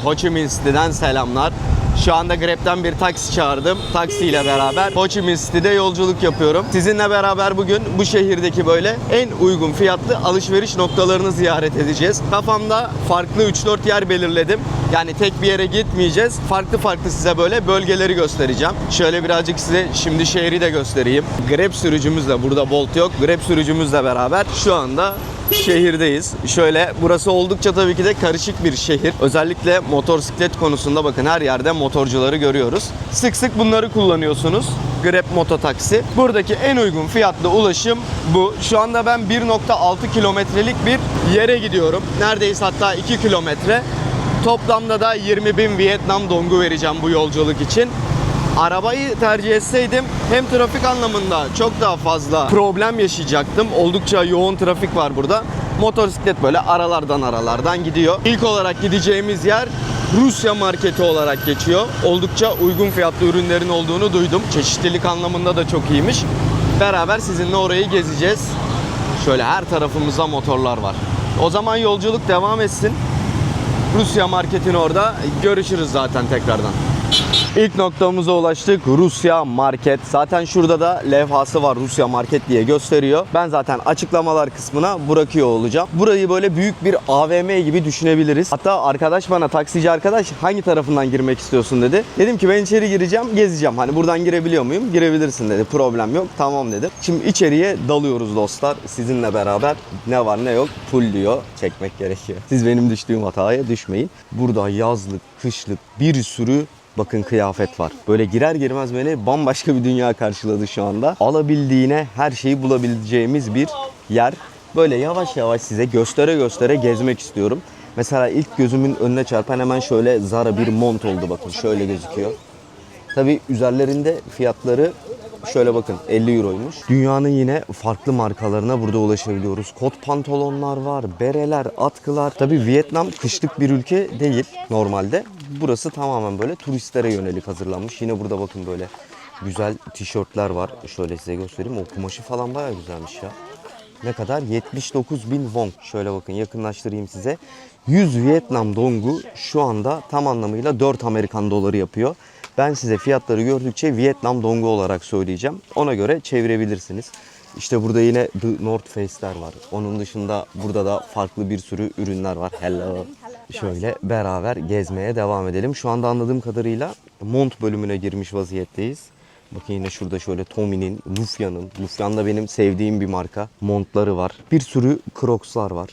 Ho Chi Minh City'den selamlar. Şu anda Grab'den bir taksi çağırdım. Taksiyle beraber Ho Chi Minh City'de yolculuk yapıyorum. Sizinle beraber bugün bu şehirdeki böyle en uygun fiyatlı alışveriş noktalarını ziyaret edeceğiz. Kafamda farklı 3-4 yer belirledim. Yani tek bir yere gitmeyeceğiz. Farklı farklı size böyle bölgeleri göstereceğim. Şöyle birazcık size şimdi şehri de göstereyim. Grab sürücümüzle, burada Bolt yok. Grab sürücümüzle beraber şu anda şehirdeyiz. Şöyle, burası oldukça tabii ki de karışık bir şehir. Özellikle motosiklet konusunda bakın her yerde motorcuları görüyoruz. Sık sık bunları kullanıyorsunuz. Grab Mototaksi. Buradaki en uygun fiyatlı ulaşım bu. Şu anda ben 1.6 kilometrelik bir yere gidiyorum. Neredeyse hatta 2 kilometre. Toplamda da 20.000 Vietnam dongu vereceğim bu yolculuk için. Arabayı tercih etseydim hem trafik anlamında çok daha fazla problem yaşayacaktım. Oldukça yoğun trafik var burada. Motosiklet böyle aralardan gidiyor. İlk olarak gideceğimiz yer Rusya marketi olarak geçiyor. Oldukça uygun fiyatlı ürünlerin olduğunu duydum. Çeşitlilik anlamında da çok iyiymiş. Beraber sizinle orayı gezeceğiz. Şöyle her tarafımızda motorlar var. O zaman yolculuk devam etsin. Rusya marketin orada görüşürüz zaten tekrardan. İlk noktamıza ulaştık. Rusya market. Zaten şurada da levhası var, Rusya market diye gösteriyor. Ben zaten açıklamalar kısmına bırakıyor olacağım. Burayı böyle büyük bir AVM gibi düşünebiliriz. Hatta arkadaş bana, taksici arkadaş, hangi tarafından girmek istiyorsun dedi. Dedim ki ben içeri gireceğim, gezeceğim. Hani buradan girebiliyor muyum? Girebilirsin dedi. Problem yok. Tamam dedim. Şimdi içeriye dalıyoruz dostlar. Sizinle beraber ne var ne yok full diyor. Çekmek gerekiyor. Siz benim düştüğüm hataya düşmeyin. Burada yazlık, kışlık bir sürü bakın kıyafet var. Böyle girer girmez beni bambaşka bir dünya karşıladı şu anda. Alabildiğine her şeyi bulabileceğimiz bir yer. Böyle yavaş yavaş size göstere göstere gezmek istiyorum. Mesela ilk gözümün önüne çarpan hemen şöyle Zara bir mont oldu, bakın şöyle gözüküyor. Tabii üzerlerinde fiyatları şöyle bakın 50 euroymuş. Dünyanın yine farklı markalarına burada ulaşabiliyoruz. Kot pantolonlar var, bereler, atkılar. Tabii Vietnam kışlık bir ülke değil normalde. Burası tamamen böyle turistlere yönelik hazırlanmış. Yine burada bakın böyle güzel tişörtler var. Şöyle size göstereyim. O kumaşı falan bayağı güzelmiş ya. Ne kadar? 79.000 won. Şöyle bakın yakınlaştırayım size. 100 Vietnam dongu şu anda tam anlamıyla 4 Amerikan doları yapıyor. Ben size fiyatları gördükçe Vietnam dongu olarak söyleyeceğim. Ona göre çevirebilirsiniz. İşte burada yine The North Face'ler var. Onun dışında burada da farklı bir sürü ürünler var. Hello. Şöyle beraber gezmeye devam edelim. Şu anda anladığım kadarıyla mont bölümüne girmiş vaziyetteyiz. Bakın yine şurada şöyle Tommy'nin, Lufyan'ın. Lufyan da benim sevdiğim bir marka. Montları var. Bir sürü Crocs'lar var.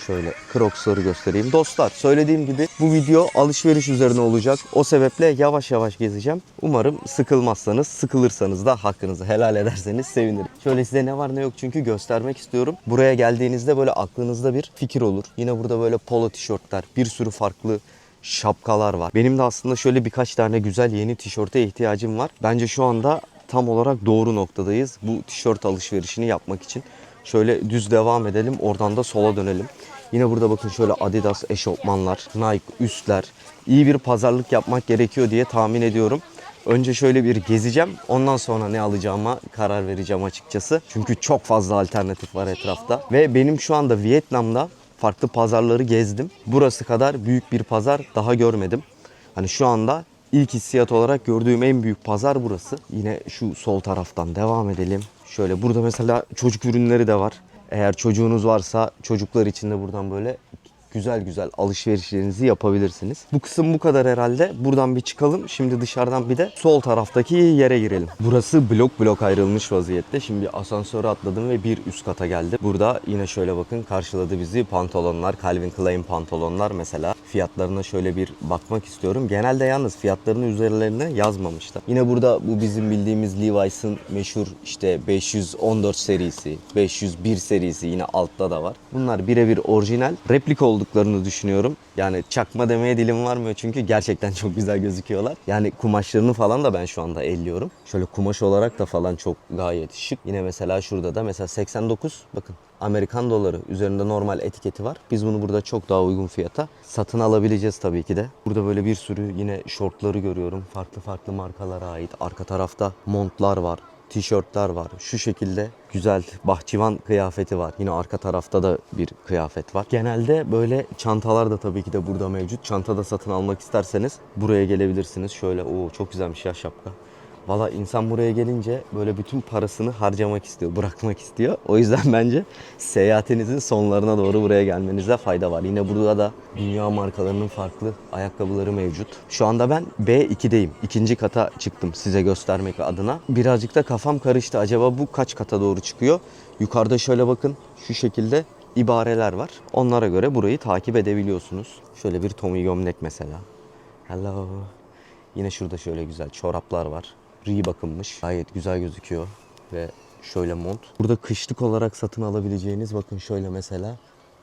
Şöyle Crocs'ları göstereyim. Dostlar söylediğim gibi bu video alışveriş üzerine olacak. O sebeple yavaş yavaş gezeceğim. Umarım sıkılmazsanız, sıkılırsanız da hakkınızı helal ederseniz sevinirim. Şöyle size ne var ne yok çünkü göstermek istiyorum. Buraya geldiğinizde böyle aklınızda bir fikir olur. Yine burada böyle polo tişörtler, bir sürü farklı şapkalar var. Benim de aslında şöyle birkaç tane güzel yeni tişörte ihtiyacım var. Bence şu anda tam olarak doğru noktadayız bu tişört alışverişini yapmak için. Şöyle düz devam edelim, oradan da sola dönelim. Yine burada bakın şöyle Adidas eşofmanlar, Nike üstler. İyi bir pazarlık yapmak gerekiyor diye tahmin ediyorum. Önce şöyle bir gezeceğim. Ondan sonra ne alacağıma karar vereceğim açıkçası. Çünkü çok fazla alternatif var etrafta. Ve benim şu anda Vietnam'da farklı pazarları gezdim. Burası kadar büyük bir pazar daha görmedim. Hani şu anda ilk hissiyat olarak gördüğüm en büyük pazar burası. Yine şu sol taraftan devam edelim. Şöyle burada mesela çocuk ürünleri de var. Eğer çocuğunuz varsa çocuklar için de buradan böyle güzel güzel alışverişlerinizi yapabilirsiniz. Bu kısım bu kadar herhalde. Buradan bir çıkalım. Şimdi dışarıdan bir de sol taraftaki yere girelim. Burası blok blok ayrılmış vaziyette. Şimdi asansöre atladım ve bir üst kata geldim. Burada yine şöyle bakın karşıladı bizi pantolonlar. Calvin Klein pantolonlar mesela. Fiyatlarına şöyle bir bakmak istiyorum. Genelde yalnız fiyatlarını üzerlerine yazmamışlar. Yine burada bu bizim bildiğimiz Levi's'ın meşhur işte 514 serisi, 501 serisi yine altta da var. Bunlar birebir orijinal. Replika olduklarını düşünüyorum. Yani çakma demeye dilim varmıyor çünkü gerçekten çok güzel gözüküyorlar. Yani kumaşlarını falan da ben şu anda elliyorum. Şöyle kumaş olarak da falan çok gayet şık. Yine mesela şurada da mesela 89 bakın Amerikan doları üzerinde normal etiketi var. Biz bunu burada çok daha uygun fiyata satın alabileceğiz tabii ki de. Burada böyle bir sürü yine şortları görüyorum. Farklı farklı markalara ait. Arka tarafta montlar var. tişörtler var. Şu şekilde güzel bahçıvan kıyafeti var. Yine arka tarafta da bir kıyafet var. Genelde böyle çantalar da tabii ki de burada mevcut. Çanta da satın almak isterseniz buraya gelebilirsiniz. Şöyle çok güzelmiş ya şapka. Valla insan buraya gelince böyle bütün parasını harcamak istiyor, bırakmak istiyor. O yüzden bence seyahatinizin sonlarına doğru buraya gelmenizde fayda var. Yine burada da dünya markalarının farklı ayakkabıları mevcut. Şu anda ben B2'deyim. İkinci kata çıktım size göstermek adına. Birazcık da kafam karıştı. Acaba bu kaç kata doğru çıkıyor? Yukarıda şöyle bakın, şu şekilde ibareler var. Onlara göre burayı takip edebiliyorsunuz. Şöyle bir Tommy gömlek mesela. Hello. Yine şurada şöyle güzel çoraplar var. Reebok'ınmış. Gayet güzel gözüküyor. Ve şöyle mont. Burada kışlık olarak satın alabileceğiniz bakın şöyle mesela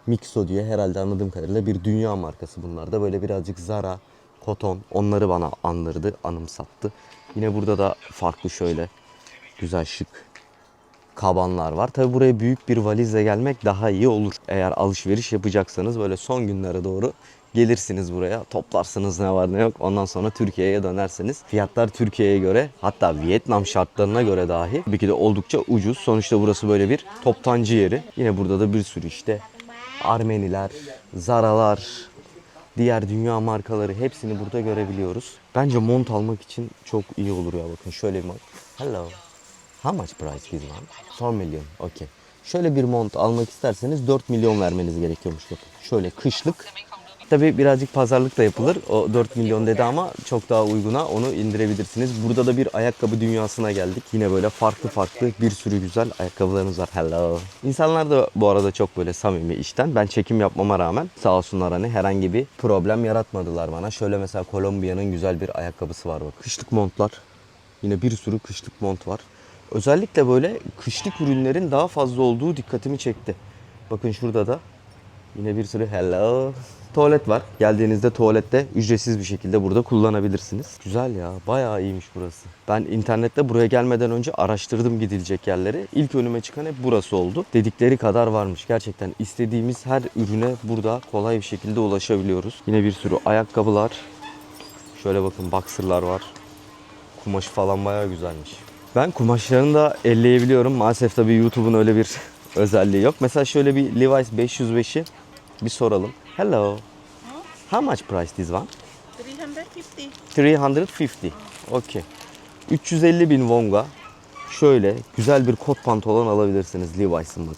Mixo diye herhalde anladığım kadarıyla bir dünya markası bunlar da. Böyle birazcık Zara, Koton onları bana andırdı, anımsattı. Yine burada da farklı şöyle güzel şık kabanlar var. Tabi buraya büyük bir valizle gelmek daha iyi olur. Eğer alışveriş yapacaksanız böyle son günlere doğru gelirsiniz buraya, toplarsınız ne var ne yok. Ondan sonra Türkiye'ye dönerseniz fiyatlar Türkiye'ye göre, hatta Vietnam şartlarına göre dahi tabii ki de oldukça ucuz. Sonuçta burası böyle bir toptancı yeri. Yine burada da bir sürü işte Armeniler, Zara'lar, diğer dünya markaları hepsini burada görebiliyoruz. Bence mont almak için çok iyi olur ya, bakın şöyle bir mont. Hello. How much price this one? 4 milyon. Okay. Şöyle bir mont almak isterseniz 4 milyon vermeniz gerekiyormuş bakın. Şöyle kışlık. Tabii birazcık pazarlık da yapılır. O 4 milyon dedi ama çok daha uyguna onu indirebilirsiniz. Burada da bir ayakkabı dünyasına geldik. Yine böyle farklı farklı bir sürü güzel ayakkabılarımız var. Hello. İnsanlar da bu arada çok böyle samimi işten. Ben çekim yapmama rağmen sağ olsunlar hani herhangi bir problem yaratmadılar bana. Şöyle mesela Kolombiya'nın güzel bir ayakkabısı var bak. Kışlık montlar. Yine bir sürü kışlık mont var. Özellikle böyle kışlık ürünlerin daha fazla olduğu dikkatimi çekti. Bakın şurada da yine bir sürü hello. Tuvalet var. Geldiğinizde tuvalette ücretsiz bir şekilde burada kullanabilirsiniz. Güzel ya. Bayağı iyiymiş burası. Ben internette buraya gelmeden önce araştırdım gidilecek yerleri. İlk önüme çıkan hep burası oldu. Dedikleri kadar varmış. Gerçekten istediğimiz her ürüne burada kolay bir şekilde ulaşabiliyoruz. Yine bir sürü ayakkabılar. Şöyle bakın boxer'lar var. Kumaşı falan bayağı güzelmiş. Ben kumaşlarını da elleyebiliyorum. Maalesef tabii YouTube'un öyle bir özelliği yok. Mesela şöyle bir Levi's 505'i bir soralım. Hello. How much price this one? 350. 350. Okay. 350 bin wonga. Şöyle güzel bir kot pantolon alabilirsiniz Levi's'ın bakın.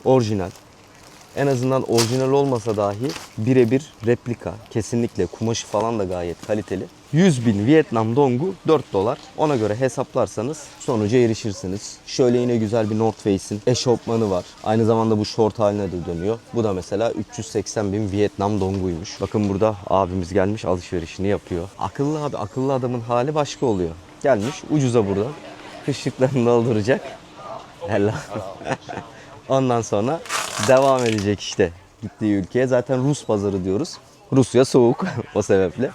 Orijinal. En azından orijinal olmasa dahi birebir replika. Kesinlikle kumaşı falan da gayet kaliteli. 100 bin Vietnam dongu 4 dolar. Ona göre hesaplarsanız sonuca erişirsiniz. Şöyle yine güzel bir North Face'in eşofmanı var. Aynı zamanda bu short haline de dönüyor. Bu da mesela 380 bin Vietnam donguymuş. Bakın burada abimiz gelmiş alışverişini yapıyor. Akıllı abi, akıllı adamın hali başka oluyor. Gelmiş ucuza burada. Kışlıklarını dolduracak. Helal. Ondan sonra devam edecek işte gittiği ülkeye. Zaten Rus pazarı diyoruz. Rusya soğuk o sebeple.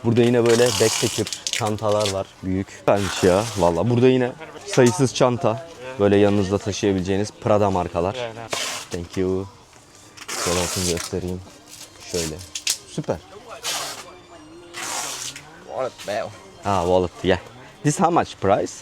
Burada yine böyle backpacker çantalar var. Büyük. Güzelmiş ya valla. Burada yine sayısız çanta. Böyle yanınızda taşıyabileceğiniz Prada markalar. Thank you. Şöyle bakın göstereyim. Şöyle. Süper. Wallet bell. Wallet yeah. This how much price?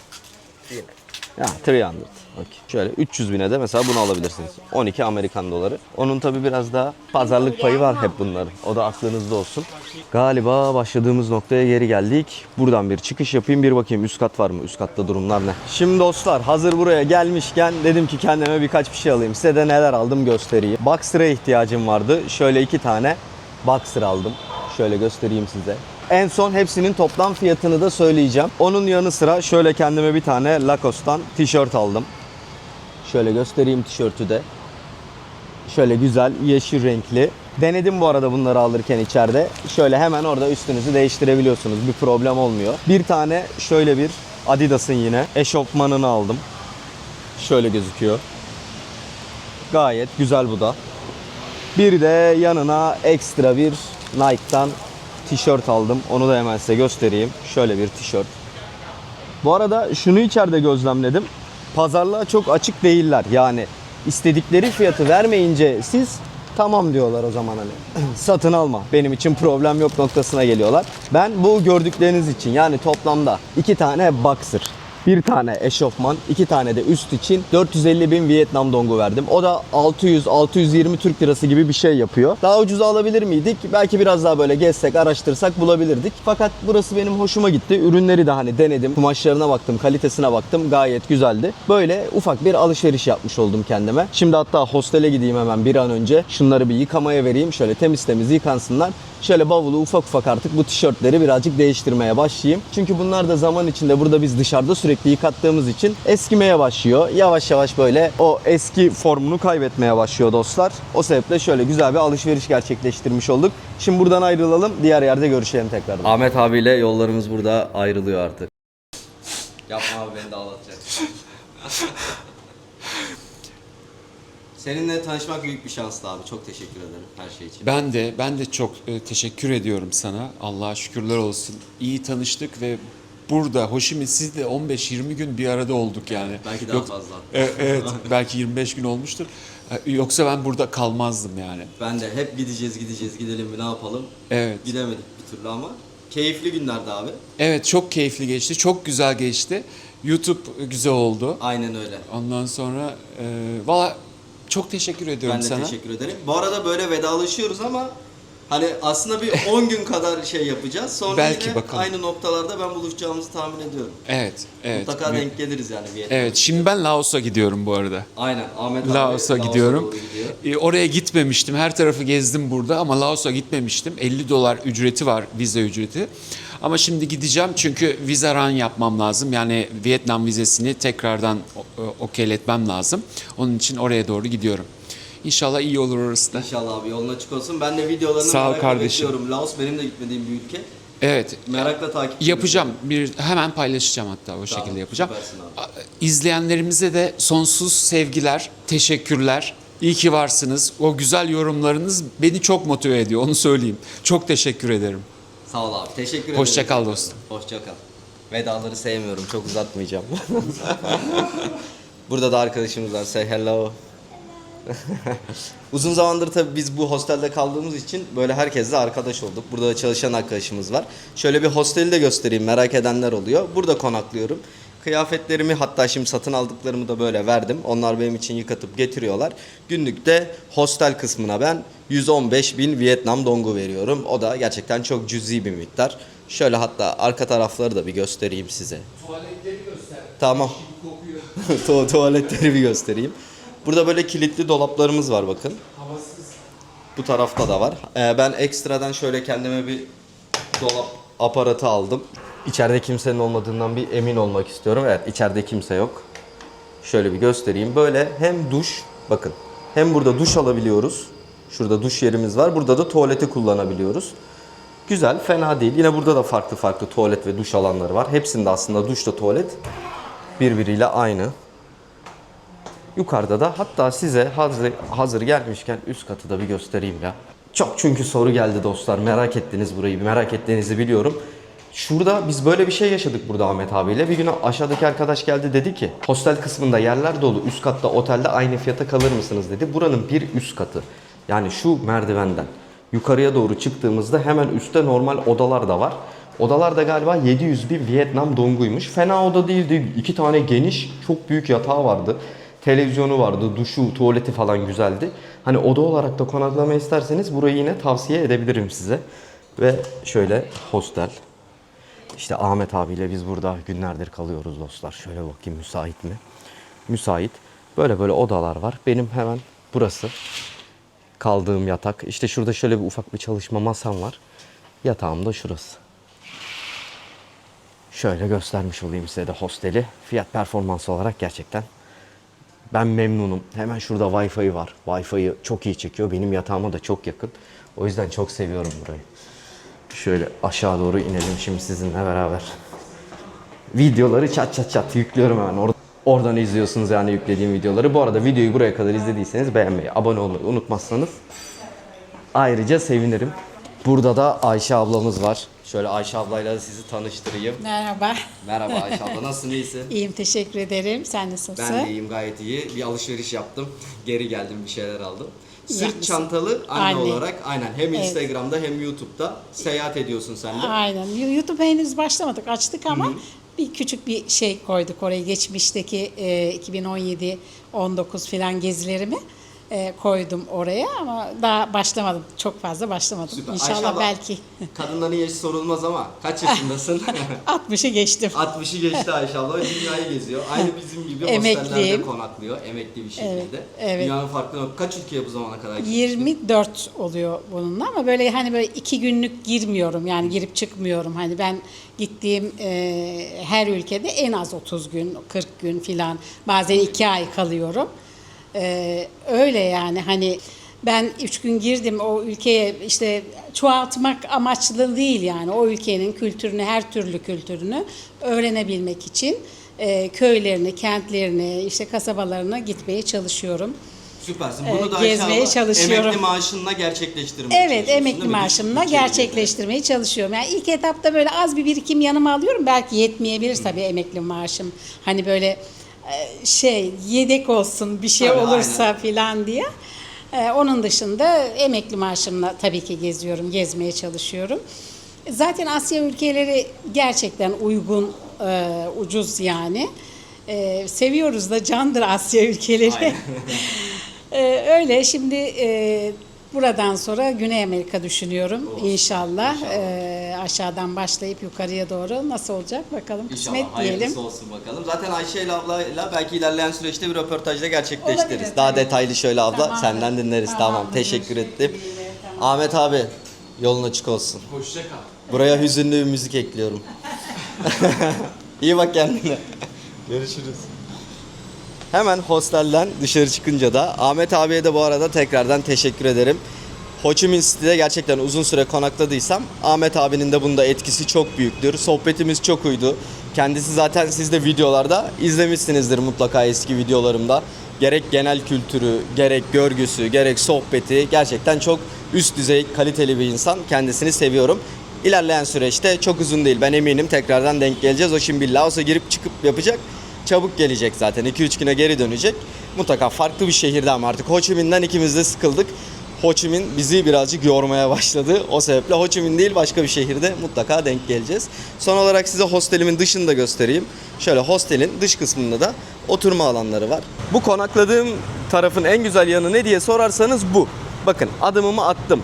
Ya 300. Okay. Şöyle 300 bine de mesela bunu alabilirsiniz. 12 Amerikan doları. Onun tabi biraz daha pazarlık payı var hep bunların. O da aklınızda olsun. Galiba başladığımız noktaya geri geldik. Buradan bir çıkış yapayım, bir bakayım üst kat var mı? Üst katta durumlar ne? Şimdi dostlar hazır buraya gelmişken dedim ki kendime birkaç bir şey alayım. Size de neler aldım göstereyim. Boxer'a ihtiyacım vardı. Şöyle 2 tane boxer aldım. Şöyle göstereyim size. En son hepsinin toplam fiyatını da söyleyeceğim. Onun yanı sıra şöyle kendime bir tane Lacoste'tan tişört aldım. Şöyle göstereyim tişörtü de. Şöyle güzel yeşil renkli. Denedim bu arada bunları alırken içeride. Şöyle hemen orada üstünüzü değiştirebiliyorsunuz. Bir problem olmuyor. Bir tane şöyle bir Adidas'ın yine eşofmanını aldım. Şöyle gözüküyor. Gayet güzel bu da. Bir de yanına ekstra bir Nike'tan tişört aldım. Onu da hemen size göstereyim. Şöyle bir tişört. Bu arada şunu içeride gözlemledim. Pazarlığa çok açık değiller. Yani istedikleri fiyatı vermeyince siz tamam diyorlar o zaman hani. Satın alma. Benim için problem yok noktasına geliyorlar. Ben bu gördükleriniz için yani toplamda 2 tane boxer, Bir tane eşofman, 2 tane de üst için 450.000 Vietnam dongu verdim. O da 600-620 Türk lirası gibi bir şey yapıyor. Daha ucuza alabilir miydik? Belki biraz daha böyle gezsek, araştırsak bulabilirdik. Fakat burası benim hoşuma gitti. Ürünleri de hani denedim. Kumaşlarına baktım, kalitesine baktım. Gayet güzeldi. Böyle ufak bir alışveriş yapmış oldum kendime. Şimdi hatta hostele gideyim hemen bir an önce. Şunları bir yıkamaya vereyim. Şöyle temiz temiz yıkansınlar. Şöyle bavulu ufak ufak artık bu tişörtleri birazcık değiştirmeye başlayayım. Çünkü bunlar da zaman içinde burada biz dışarıda sürekli yıkattığımız için eskimeye başlıyor. Yavaş yavaş böyle o eski formunu kaybetmeye başlıyor dostlar. O sebeple şöyle güzel bir alışveriş gerçekleştirmiş olduk. Şimdi buradan ayrılalım. Diğer yerde görüşelim tekrar. Ahmet abiyle yollarımız burada ayrılıyor artık. Yapma abi, beni de ağlatacak. Seninle tanışmak büyük bir şanstı abi. Çok teşekkür ederim her şey için. Ben de çok teşekkür ediyorum sana. Allah'a şükürler olsun. İyi tanıştık ve burada Ho Chi Minh City'de 15-20 gün bir arada olduk yani. Belki daha fazla. Evet, belki 25 gün olmuştur. Yoksa ben burada kalmazdım yani. Ben de hep gideceğiz gidelim mi ne yapalım. Evet. Gidemedik bir türlü ama. Keyifli günlerdi abi. Evet, çok keyifli geçti. Çok güzel geçti. YouTube güzel oldu. Aynen öyle. Ondan sonra valla çok teşekkür ediyorum Ben de sana. teşekkür ederim. Bu arada böyle vedalaşıyoruz ama hani aslında bir 10 gün kadar şey yapacağız. Sonra Belki yine bakalım. aynı noktalarda ben buluşacağımızı tahmin ediyorum. Evet. Mutlaka denk geliriz yani Vietnam'a. Evet, şimdi ben Laos'a gidiyorum bu arada. Aynen. Ahmet abi Laos'a gidiyorum. doğru gidiyor. Oraya gitmemiştim. Her tarafı gezdim burada ama Laos'a gitmemiştim. $50 ücreti var, vize ücreti. Ama şimdi gideceğim çünkü vize run yapmam lazım. Yani Vietnam vizesini tekrardan okeyletmem lazım. Onun için oraya doğru gidiyorum. İnşallah iyi olur orası da. İnşallah abi yolun açık olsun. Ben de videolarını Sağ ol merakla kardeşim. bekliyorum. Laos benim de gitmediğim bir ülke. Evet. Merakla takip ediyorum. Yapacağım. Hemen paylaşacağım hatta o şekilde yapacağım. süpersin abi. İzleyenlerimize de sonsuz sevgiler, teşekkürler. İyi ki varsınız. O güzel yorumlarınız beni çok motive ediyor. Onu söyleyeyim. Çok teşekkür ederim. Sağ ol abi. Teşekkür ederim. Hoşça kal dostum. Hoşça kal. Vedaları sevmiyorum. Çok uzatmayacağım. Burada da arkadaşımız var. Say hello. Uzun zamandır tabii biz bu hostelde kaldığımız için böyle herkesle arkadaş olduk. Burada da çalışan arkadaşımız var. Şöyle bir hosteli de göstereyim, merak edenler oluyor. Burada konaklıyorum. Kıyafetlerimi hatta şimdi satın aldıklarımı da böyle verdim. Onlar benim için yıkatıp getiriyorlar. Günlük de hostel kısmına ben 115.000 Vietnam dongu veriyorum. O da gerçekten çok cüzi bir miktar. Şöyle hatta arka tarafları da bir göstereyim size. Tuvaletleri göster. Tamam. Tuvaletleri bir göstereyim. Burada böyle kilitli dolaplarımız var bakın. Havasız. Bu tarafta da var. Ben ekstradan şöyle kendime bir dolap aparatı aldım. İçeride kimsenin olmadığından bir emin olmak istiyorum. Evet, içeride kimse yok. Şöyle bir göstereyim. Böyle hem duş, bakın. Hem burada duş alabiliyoruz. Şurada duş yerimiz var. Burada da tuvaleti kullanabiliyoruz. Güzel, fena değil. Yine burada da farklı farklı tuvalet ve duş alanları var. Hepsinde aslında duşla tuvalet birbiriyle aynı. Yukarıda da hatta size hazır gelmişken üst katı da bir göstereyim ya. Çok çünkü soru geldi dostlar. Merak ettiniz burayı. Merak ettiğinizi biliyorum. Şurada biz böyle bir şey yaşadık burada Ahmet abiyle. Bir gün aşağıdaki arkadaş geldi dedi ki hostel kısmında yerler dolu. Üst katta otelde aynı fiyata kalır mısınız dedi. Buranın bir üst katı. Yani şu merdivenden yukarıya doğru çıktığımızda hemen üstte normal odalar da var. Odalar da galiba 700.000 Vietnam donguymuş. Fena oda değildi. 2 tane geniş çok büyük yatağı vardı. Televizyonu vardı, duşu, tuvaleti falan güzeldi. Hani oda olarak da konaklama isterseniz burayı yine tavsiye edebilirim size. Ve şöyle hostel. İşte Ahmet abiyle biz burada günlerdir kalıyoruz dostlar. Şöyle bakayım müsait mi? Müsait. Böyle böyle odalar var. Benim hemen burası. Kaldığım yatak. İşte şurada şöyle bir ufak bir çalışma masam var. Yatağım da şurası. Şöyle göstermiş olayım size de hosteli. Fiyat performans olarak gerçekten ben memnunum. Hemen şurada Wi-Fi var. Wi-Fi'yi çok iyi çekiyor. Benim yatağıma da çok yakın. O yüzden çok seviyorum burayı. Şöyle aşağı doğru inelim şimdi sizinle beraber. Videoları çat çat çat yüklüyorum hemen. Oradan izliyorsunuz yani yüklediğim videoları. Bu arada videoyu buraya kadar izlediyseniz beğenmeyi, abone olmayı unutmazsanız ayrıca sevinirim. Burada da Ayşe ablamız var. Şöyle Ayşe ablayla sizi tanıştırayım. Merhaba. Merhaba Ayşe abla, nasılsın, iyisin? İyiyim, teşekkür ederim. Sen nasılsın? Ben de iyiyim, gayet iyi. Bir alışveriş yaptım. Geri geldim, bir şeyler aldım. Sırt Yapmışsın. çantalı anne olarak aynen hem Evet. Instagram'da hem YouTube'da seyahat ediyorsun sen de. Aynen. YouTube henüz başlamadık, açtık ama bir küçük bir şey koyduk oraya. Geçmişteki 2017-19 filan gezilerimi koydum oraya ama daha başlamadım. Çok fazla başlamadım. Süper. İnşallah Ayşe abla, belki kadınların yaşı sorulmaz ama kaç yaşındasın? 60'ı geçtim. 60'ı geçti Ayşe abla. Dünyayı geziyor. Aynı bizim gibi Emekliyim. hostellerde konaklıyor. Emekli bir şekilde. evet. Dünyanın farklı kaç ülkeye bu zamana kadar gittin? 24 oluyor bununla ama böyle hani böyle 2 günlük girmiyorum yani girip çıkmıyorum. Hani ben gittiğim her ülkede en az 30 gün, 40 gün filan bazen 2 ay kalıyorum. Öyle yani hani ben 3 gün girdim o ülkeye işte çoğaltmak amaçlı değil yani o ülkenin kültürünü her türlü kültürünü öğrenebilmek için köylerini, kentlerini, işte kasabalarına gitmeye çalışıyorum. Süpersin. Bunu da Ayşe Gezmeye abla çalışıyorum. emekli maaşınla gerçekleştirmeye Evet, çalışıyorsun, emekli değil mi? maaşımla Bütçeyle. gerçekleştirmeye çalışıyorum. Yani ilk etapta böyle az bir birikim yanıma alıyorum. Belki yetmeyebilir tabii emekli maaşım. Hani böyle yedek olsun bir şey Tabii, olursa aynen. filan diye. Onun dışında emekli maaşımla tabii ki geziyorum, gezmeye çalışıyorum. Zaten Asya ülkeleri gerçekten uygun, ucuz yani. Seviyoruz da candır Asya ülkeleri. Aynen. Öyle şimdi buradan sonra Güney Amerika düşünüyorum inşallah. Aşağıdan başlayıp yukarıya doğru nasıl olacak bakalım kısmet İnşallah hayırlısı diyelim. olsun bakalım. Zaten Ayşe ile ablayla belki ilerleyen süreçte bir röportajda gerçekleştiririz. Olabilir, Daha tabii. detaylı şöyle abla Tamam. senden dinleriz. Tamam. Tamamdır, Teşekkür görüşmek ettim. dileğiyle, tamam. Ahmet abi yolun açık olsun. Hoşça kal. Buraya hüzünlü bir müzik ekliyorum. İyi bak kendine. Görüşürüz. Hemen hostelden dışarı çıkınca da Ahmet abiye de bu arada tekrardan teşekkür ederim. Ho Chi Minh City'de gerçekten uzun süre konakladıysam Ahmet abinin de bunda etkisi çok büyüktür. Sohbetimiz çok uydu. Kendisi zaten siz de videolarda izlemişsinizdir mutlaka eski videolarımda. Gerek genel kültürü, gerek görgüsü, gerek sohbeti gerçekten çok üst düzey kaliteli bir insan. Kendisini seviyorum. İlerleyen süreçte çok uzun değil. Ben eminim tekrardan denk geleceğiz. O şimdi Laos'a girip çıkıp yapacak. Çabuk gelecek zaten. 2-3 güne geri dönecek. Mutlaka farklı bir şehirde ama artık Ho Chi Minh'den ikimiz de sıkıldık. Ho Chi Minh bizi birazcık yormaya başladı. O sebeple Ho Chi Minh değil başka bir şehirde mutlaka denk geleceğiz. Son olarak size hostelimin dışını da göstereyim. Şöyle hostelin dış kısmında da oturma alanları var. Bu konakladığım tarafın en güzel yanı ne diye sorarsanız bu. Bakın adımımı attım.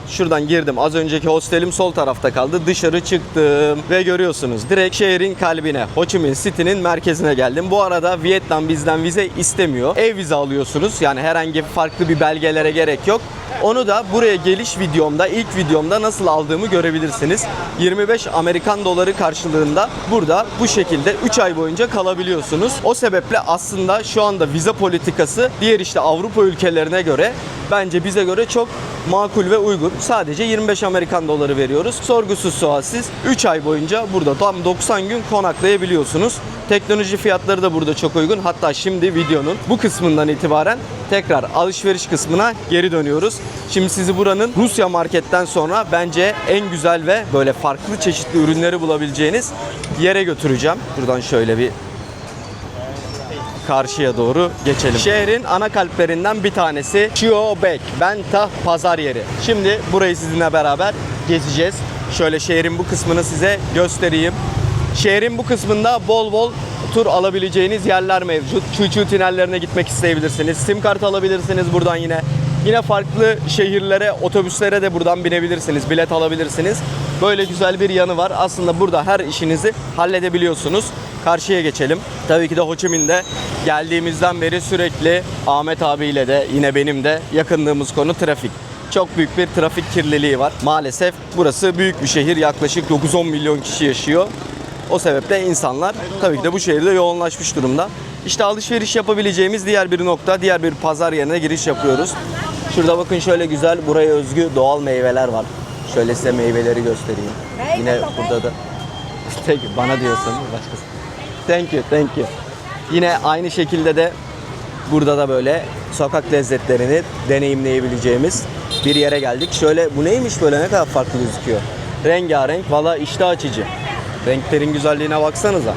Şuradan girdim. Az önceki hostelim sol tarafta kaldı. Dışarı çıktım ve görüyorsunuz direkt şehrin kalbine, Ho Chi Minh City'nin merkezine geldim. Bu arada Vietnam bizden vize istemiyor. Ev vize alıyorsunuz. Yani herhangi farklı bir belgelere gerek yok. Onu da buraya geliş videomda, ilk videomda nasıl aldığımı görebilirsiniz. 25 Amerikan doları karşılığında burada bu şekilde 3 ay boyunca kalabiliyorsunuz. O sebeple aslında şu anda vize politikası diğer işte Avrupa ülkelerine göre bence bize göre çok makul ve uygun. Sadece 25 Amerikan doları veriyoruz. Sorgusuz sualsiz 3 ay boyunca burada tam 90 gün konaklayabiliyorsunuz. Teknoloji fiyatları da burada çok uygun. Hatta şimdi videonun bu kısmından itibaren tekrar alışveriş kısmına geri dönüyoruz. Şimdi sizi buranın Rusya marketten sonra bence en güzel ve böyle farklı çeşitli ürünleri bulabileceğiniz yere götüreceğim. Buradan şöyle bir karşıya doğru geçelim. Şehrin ana kalplerinden bir tanesi Chio Bek, Bentah pazar yeri. Şimdi burayı sizinle beraber gezeceğiz. Şöyle şehrin bu kısmını size göstereyim. Şehrin bu kısmında bol bol tur alabileceğiniz yerler mevcut. Çuy tünellerine gitmek isteyebilirsiniz. Sim kart alabilirsiniz buradan yine. Yine farklı şehirlere, otobüslere de buradan binebilirsiniz. Bilet alabilirsiniz. Böyle güzel bir yanı var. Aslında burada her işinizi halledebiliyorsunuz. Karşıya geçelim. Tabii ki de Ho Chi Minh'de geldiğimizden beri sürekli Ahmet abiyle de yine benim de yakınlığımız konu trafik. Çok büyük bir trafik kirliliği var. Maalesef burası büyük bir şehir. Yaklaşık 9-10 milyon kişi yaşıyor. O sebeple insanlar tabii ki de bu şehirde yoğunlaşmış durumda. İşte alışveriş yapabileceğimiz diğer bir nokta, diğer bir pazar yerine giriş yapıyoruz. Şurada bakın şöyle güzel buraya özgü doğal meyveler var. Şöyle size meyveleri göstereyim. Yine burada da bana diyorsun başkası. Thank you. Yine aynı şekilde de burada da böyle sokak lezzetlerini deneyimleyebileceğimiz bir yere geldik. Şöyle bu neymiş böyle ne kadar farklı gözüküyor. Rengarenk valla iştah açıcı. Renklerin güzelliğine baksanıza.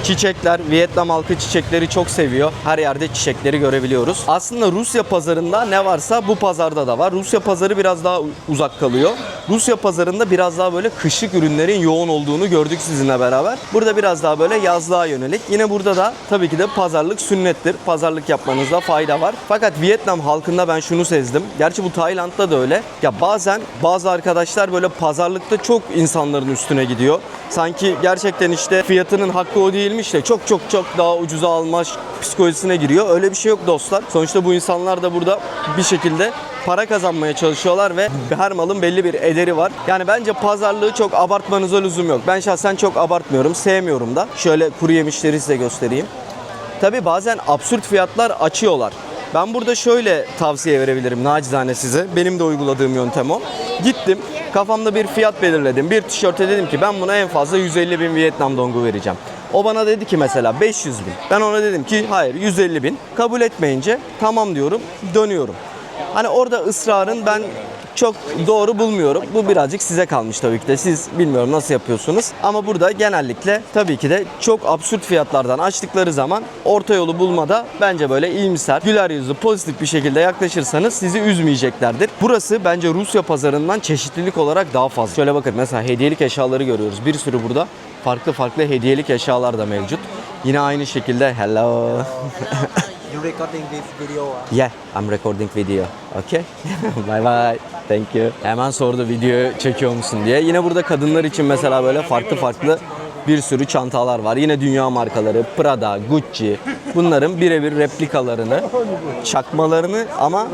Çiçekler, Vietnam halkı çiçekleri çok seviyor. Her yerde çiçekleri görebiliyoruz. Aslında Rusya pazarında ne varsa bu pazarda da var. Rusya pazarı biraz daha uzak kalıyor. Rusya pazarında biraz daha böyle kışlık ürünlerin yoğun olduğunu gördük sizinle beraber. Burada biraz daha böyle yazlığa yönelik. Yine burada da tabii ki de pazarlık sünnettir. Pazarlık yapmanızda fayda var. Fakat Vietnam halkında ben şunu sezdim. Gerçi bu Tayland'da da öyle. Ya bazen bazı arkadaşlar böyle pazarlıkta çok insanların üstüne gidiyor. Sanki gerçekten işte fiyatının hakkı o değilmiş de çok daha ucuza alma psikolojisine giriyor. Öyle bir şey yok dostlar. Sonuçta bu insanlar da burada bir şekilde para kazanmaya çalışıyorlar ve her malın belli bir ederi var. Yani bence pazarlığı çok abartmanıza lüzum yok. Ben şahsen çok abartmıyorum, sevmiyorum da. Şöyle kuru yemişleri size göstereyim. Tabii bazen absürt fiyatlar açıyorlar. Ben burada şöyle tavsiye verebilirim nacizane size. Benim de uyguladığım yöntem o. Gittim, kafamda bir fiyat belirledim. Bir tişörte dedim ki ben buna en fazla 150 bin Vietnam dongu vereceğim. O bana dedi ki mesela 500 bin. Ben ona dedim ki hayır 150 bin. Kabul etmeyince tamam diyorum, dönüyorum. Hani orada ısrarın ben çok doğru bulmuyorum. Bu birazcık size kalmış tabii ki de. Siz bilmiyorum nasıl yapıyorsunuz. Ama burada genellikle tabii ki de çok absürt fiyatlardan açtıkları zaman orta yolu bulmada bence böyle iyimser, güler yüzlü, pozitif bir şekilde yaklaşırsanız sizi üzmeyeceklerdir. Burası bence Rusya pazarından çeşitlilik olarak daha fazla. Şöyle bakın mesela hediyelik eşyaları görüyoruz. Bir sürü burada farklı hediyelik eşyalar da mevcut. Yine aynı şekilde hello. You recording this video? Yeah, I'm recording video. Okay. Bye bye. Thank you. Hemen sordu video çekiyor musun diye. Yine burada kadınlar için mesela böyle farklı bir sürü çantalar var. Yine dünya markaları Prada, Gucci. Bunların birebir replikalarını, çakmalarını ama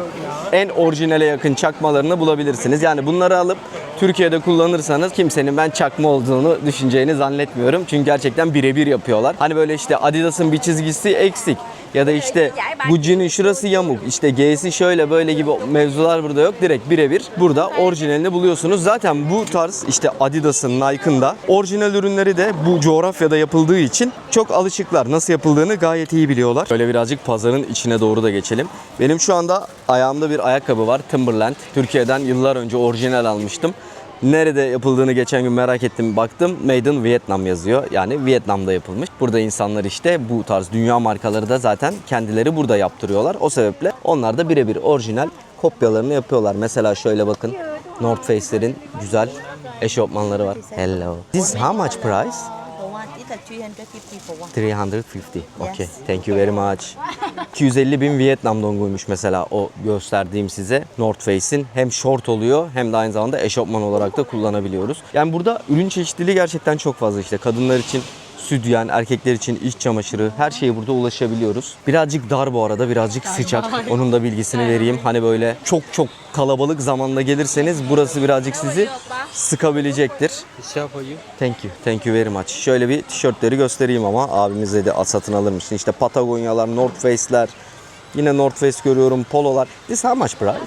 en orijinale yakın çakmalarını bulabilirsiniz. Yani bunları alıp Türkiye'de kullanırsanız kimsenin ben çakma olduğunu düşüneceğini zannetmiyorum. Çünkü gerçekten birebir yapıyorlar. Hani böyle işte Adidas'ın bir çizgisi eksik. Ya da işte Gucci'nin şurası yamuk, işte G'si şöyle böyle gibi mevzular burada yok. Direkt birebir burada orijinalini buluyorsunuz. Zaten bu tarz işte Adidas'ın, Nike'ın da orijinal ürünleri de bu coğrafyada yapıldığı için çok alışıklar. Nasıl yapıldığını gayet iyi biliyorlar. Böyle birazcık pazarın içine doğru da geçelim. Benim şu anda ayağımda bir ayakkabı var. Timberland. Türkiye'den yıllar önce orijinal almıştım. Nerede yapıldığını geçen gün merak ettim, baktım Made in Vietnam yazıyor. Yani Vietnam'da yapılmış. Burada insanlar işte bu tarz dünya markaları da zaten kendileri burada yaptırıyorlar. O sebeple onlar da birebir orijinal kopyalarını yapıyorlar. Mesela şöyle bakın. North Face'lerin güzel eşofmanları var. Hello. This how much price? For one, it's like 350 for one. 350. Okay. Thank you very much. 250 bin Vietnam donguymuş mesela o gösterdiğim size. North Face'in hem short oluyor hem de aynı zamanda eşofman olarak da kullanabiliyoruz. Yani burada ürün çeşitliliği gerçekten çok fazla işte. Kadınlar için sütyen, erkekler için iç çamaşırı, her şeye burada ulaşabiliyoruz. Birazcık dar bu arada, birazcık sıcak. Onun da bilgisini vereyim. Hani böyle çok kalabalık zamanda gelirseniz burası birazcık sizi sıkabilecektir. Thank you very much. Şöyle bir tişörtleri göstereyim ama abimiz dedi satın alır mısın? İşte Patagonyalar, North Face'ler. Yine North Face görüyorum, pololar. This how much price?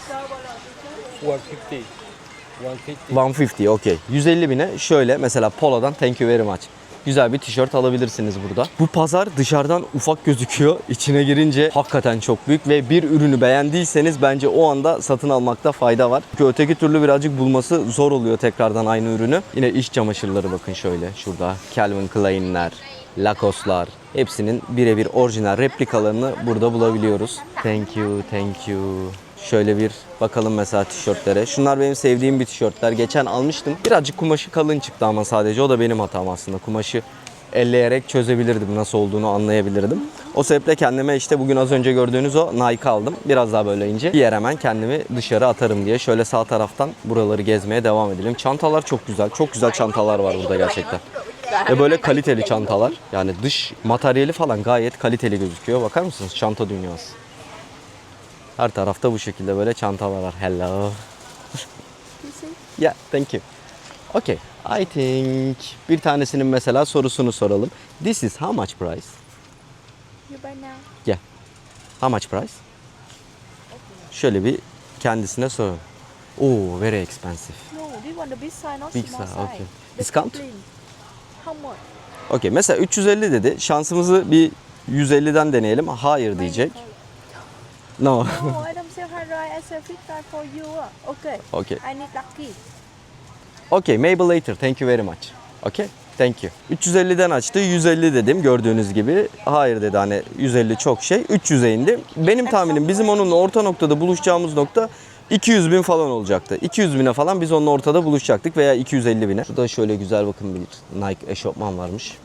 150, okay. 150 bine şöyle mesela polodan thank you very much. Güzel bir tişört alabilirsiniz burada. Bu pazar dışarıdan ufak gözüküyor. İçine girince hakikaten çok büyük ve bir ürünü beğendiyseniz bence o anda satın almakta fayda var. Çünkü öteki türlü birazcık bulması zor oluyor tekrardan aynı ürünü. Yine iş çamaşırları bakın şöyle şurada. Calvin Klein'ler, Lacoste'lar. Hepsinin birebir orijinal replikalarını burada bulabiliyoruz. Thank you. Şöyle bir bakalım mesela tişörtlere. Şunlar benim sevdiğim bir tişörtler. Geçen almıştım. Birazcık kumaşı kalın çıktı ama sadece. O da benim hatam aslında. Kumaşı elleyerek çözebilirdim. Nasıl olduğunu anlayabilirdim. O sebeple kendime işte bugün az önce gördüğünüz o Nike aldım. Biraz daha böyle ince. Giyer hemen kendimi dışarı atarım diye. Şöyle sağ taraftan buraları gezmeye devam edelim. Çantalar çok güzel. Çok güzel çantalar var burada gerçekten. Ve böyle kaliteli çantalar. Yani dış materyali falan gayet kaliteli gözüküyor. Bakar mısınız? Çanta dünyası. Her tarafta bu şekilde böyle çantalar var. Hello. Yeah, thank you. Okay, I think bir tanesinin mesela sorusunu soralım. This is how much price? You buy now? Yeah. How much price? Şöyle bir kendisine soralım. Oh, very expensive. No, we want the big size, not Big small size, size. okay. The Discount? plain. How much? Okay, mesela 350 dedi. Şansımızı bir 150'den deneyelim. Hayır diyecek. No. No, I don't sell high rise. I sell 50 for you. Okay. Okay. I need lucky. Okay, maybe later. Thank you very much. Okay. Thank you. 350'den açtı. 150 dedim gördüğünüz gibi. Hayır dedi, hani 150 çok şey. 300'e indi. Benim tahminim bizim onunla orta noktada buluşacağımız nokta 200 bin falan olacaktı. 200 bine falan biz onunla ortada buluşacaktık veya 250 bine. Şurada şöyle güzel bakın bir Nike eşofman varmış.